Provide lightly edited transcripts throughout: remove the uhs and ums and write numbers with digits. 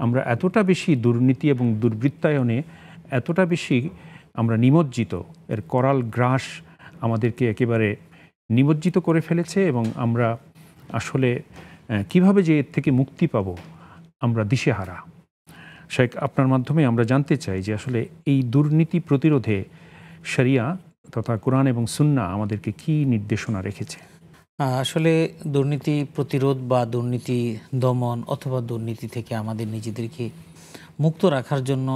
আমরা এতটা বেশি দুর্নীতি এবং দুর্বৃত্তায়নে এতটা বেশি আমরা নিমজ্জিত, এর করাল গ্রাস আমাদেরকে একেবারে নিমজ্জিত করে ফেলেছে এবং আমরা আসলে কিভাবে যে এর থেকে মুক্তি পাব আমরা দিশেহারা। শেখ, আপনার মাধ্যমে আমরা জানতে চাই যে আসলে এই দুর্নীতি প্রতিরোধে শরিয়া তথা কোরআন এবং সুন্নাহ আমাদেরকে কি নির্দেশনা রেখেছে? আসলে দুর্নীতি প্রতিরোধ বা দুর্নীতি দমন অথবা দুর্নীতি থেকে আমাদের নিজেদেরকে মুক্ত রাখার জন্য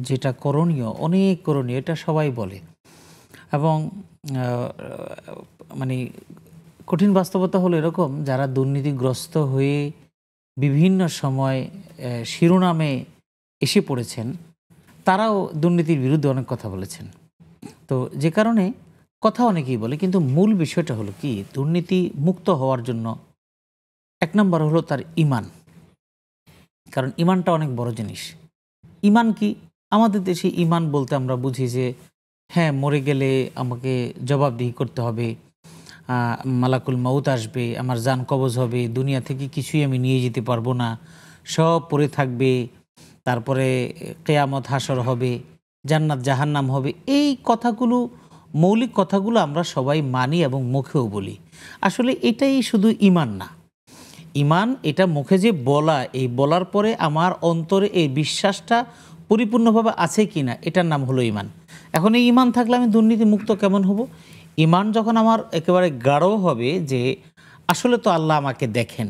যেটা করণীয়, অনেক করণীয়, এটা সবাই বলে। এবং মানে কঠিন বাস্তবতা হলো এরকম, যারা দুর্নীতিগ্রস্ত হয়ে বিভিন্ন সময় শিরোনামে এসে পড়েছেন, তারাও দুর্নীতির বিরুদ্ধে অনেক কথা বলেছেন। তো যে কারণে কথা অনেকেই বলে, কিন্তু মূল বিষয়টা হলো কি, দুর্নীতি মুক্ত হওয়ার জন্য এক নম্বর হলো তার ঈমান। কারণ ঈমানটা অনেক বড় জিনিস। ঈমান কি? আমাদের দেশে ঈমান বলতে আমরা বুঝি যে হ্যাঁ, মরে গেলে আমাকে জবাবদিহি করতে হবে, মালাকুল মাউত আসবে, আমার জান কবজ হবে, দুনিয়া থেকে কিছুই আমি নিয়ে যেতে পারবো না, সব পড়ে থাকবে, তারপরে কিয়ামত হাসর হবে, জান্নাত জাহান্নাম হবে। এই কথাগুলো, মৌলিক কথাগুলো আমরা সবাই মানি এবং মুখেও বলি। আসলে এটাই শুধু ঈমান না। ঈমান এটা মুখে যে বলা, এই বলার পরে আমার অন্তরে এই বিশ্বাসটা পরিপূর্ণভাবে আছে কি না, এটার নাম হলো ঈমান। এখন এই ঈমান থাকলে আমি দুর্নীতি মুক্ত কেমন হব? ঈমান যখন আমার একেবারে গাঢ় হবে যে আসলে তো আল্লাহ আমাকে দেখেন,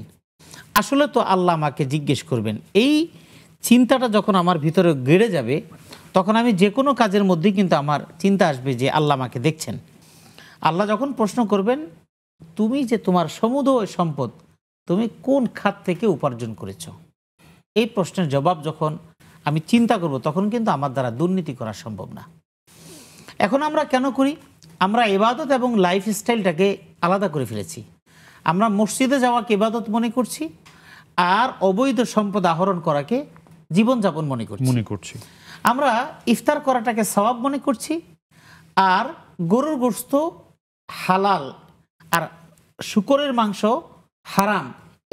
আসলে তো আল্লাহ আমাকে জিজ্ঞেস করবেন, এই চিন্তাটা যখন আমার ভিতরে গেড়ে যাবে, তখন আমি যে কোনো কাজের মধ্যেই কিন্তু আমার চিন্তা আসবে যে আল্লাহ আমাকে দেখছেন। আল্লাহ যখন প্রশ্ন করবেন, তুমি যে তোমার সমুদয় সম্পদ তুমি কোন খাত থেকে উপার্জন করেছ, এই প্রশ্নের জবাব যখন আমি চিন্তা করব, তখন কিন্তু আমার দ্বারা দুর্নীতি করা সম্ভব না। এখন আমরা কেন করি? আমরা ইবাদত এবং লাইফস্টাইলটাকে আলাদা করে ফেলেছি। আমরা মসজিদে যাওয়াকে ইবাদত মনে করছি, আর অবৈধ সম্পদ আহরণ করাকে জীবনযাপন মনে করছি। আমরা ইফতার করাটাকে সওয়াব মনে করছি, আর গরুর গোশত হালাল আর শূকরের মাংস হারাম,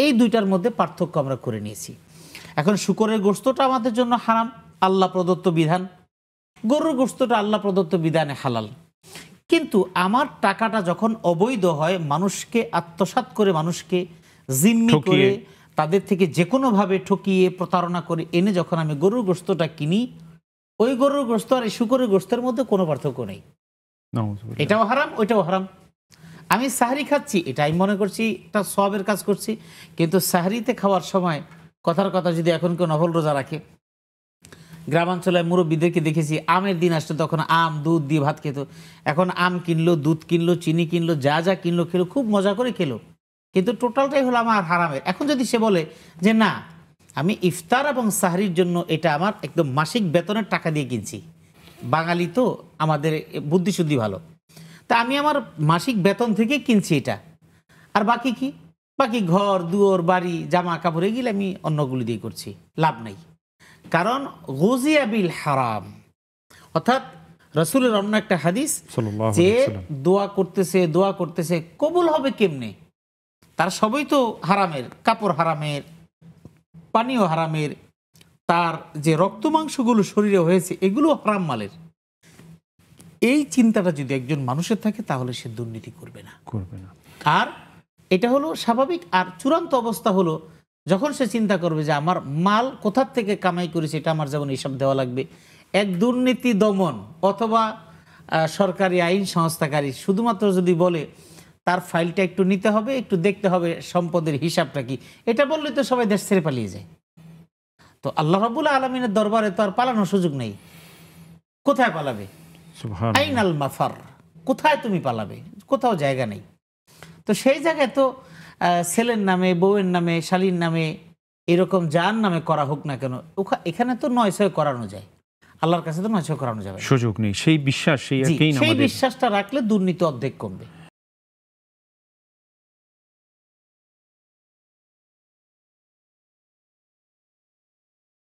এই দুইটার মধ্যে পার্থক্য আমরা করে নিয়েছি। এখন শূকরের গোশতটা আমাদের জন্য হারাম, আল্লাহ প্রদত্ত বিধান, গরুর গোশতটা আল্লাহ প্রদত্ত বিধানে হালাল। কিন্তু আমার টাকাটা যখন অবৈধ হয়, মানুষকে আত্মসাৎ করে, মানুষকে জিম্মি করে, তাদের থেকে যে কোনোভাবে ঠকিয়ে প্রতারণা করে এনে যখন আমি গরুর গোশতটা কিনি, ওই গরুর গোশত আর এই শূকরের গোশতের মধ্যে কোনো পার্থক্য নেই। এটাও হারাম, ওইটাও হারাম। আমি সাহরি খাচ্ছি, এটা আমি মনে করছি একটা সওয়াবের কাজ করছি, কিন্তু সাহরিতে খাওয়ার সময় কথার কথা যদি এখন কেউ নফল রোজা রাখে, গ্রামাঞ্চলে মুরব্বীদেরকে দেখেছি, আমের দিন আসতো তখন আম দুধ দিয়ে ভাত খেত। এখন আম কিনলো, দুধ কিনলো, চিনি কিনলো, যা যা কিনলো খেলো, খুব মজা করে খেলো, কিন্তু টোটালটাই হলো আমার হারামের। এখন যদি সে বলে যে না, আমি ইফতার এবং সাহরির জন্য এটা আমার একদম মাসিক বেতনের টাকা দিয়ে কিনছি, বাঙালি তো আমাদের বুদ্ধিশুদ্ধি ভালো, তা আমি আমার মাসিক বেতন থেকে কিনছি এটা, আর বাকি কি, বাকি ঘর দুয়ার বাড়ি জামা কাপড় এগুলো আমি অন্যগুলি দিয়ে করছি, লাভ নাই। কারণ গুজিয়া বিল হারাম, অর্থাৎ রাসূলের অন্য একটা হাদিস, যে দোয়া করতেছে কবুল হবে কেমনে, তার সবই তো হারামের, কাপড় হারামের, পানীয় হারামের, তার যে রক্ত মাংসগুলো শরীরে হয়েছে এগুলো হারাম মালের। এই চিন্তাটা যদি একজন মানুষের থাকে, তাহলে সে দুর্নীতি করবে না। আর এটা হলো স্বাভাবিক। আর চূড়ান্ত অবস্থা হলো যখন সে চিন্তা করবে যে আমার মাল কোথার থেকে কামাই করেছে, এটা আমার যেমন হিসাব দেওয়া লাগবে। এক দুর্নীতি দমন অথবা সরকারি আইন সংস্থাকারী শুধুমাত্র যদি বলে, তার ফাইলটা একটু নিতে হবে, একটু দেখতে হবে সম্পদের হিসাবটা কি, এটা বললে তো সবাই দেশ ছেড়ে পালিয়ে যায়। তো আল্লাহ রাব্বুল আলামিনের দরবারে তো আর পালানোর সুযোগ নেই। কোথায় পালাবে? আইনাল মাফার, কোথায় তুমি পালাবে? কোথাও জায়গা নেই। তো সেই জায়গায় তো ছেলের নামে, বউয়ের নামে, শালীর নামে, এরকম যার নামে করা হোক না কেন, এখানে তো ৯০০ করানো যায়, আল্লাহর কাছে তো ৯০০ করানো যাবে, সুযোগ নেই। সেই বিশ্বাস, সেই বিশ্বাসটা রাখলে দুর্নীতি অর্ধেক কমবে।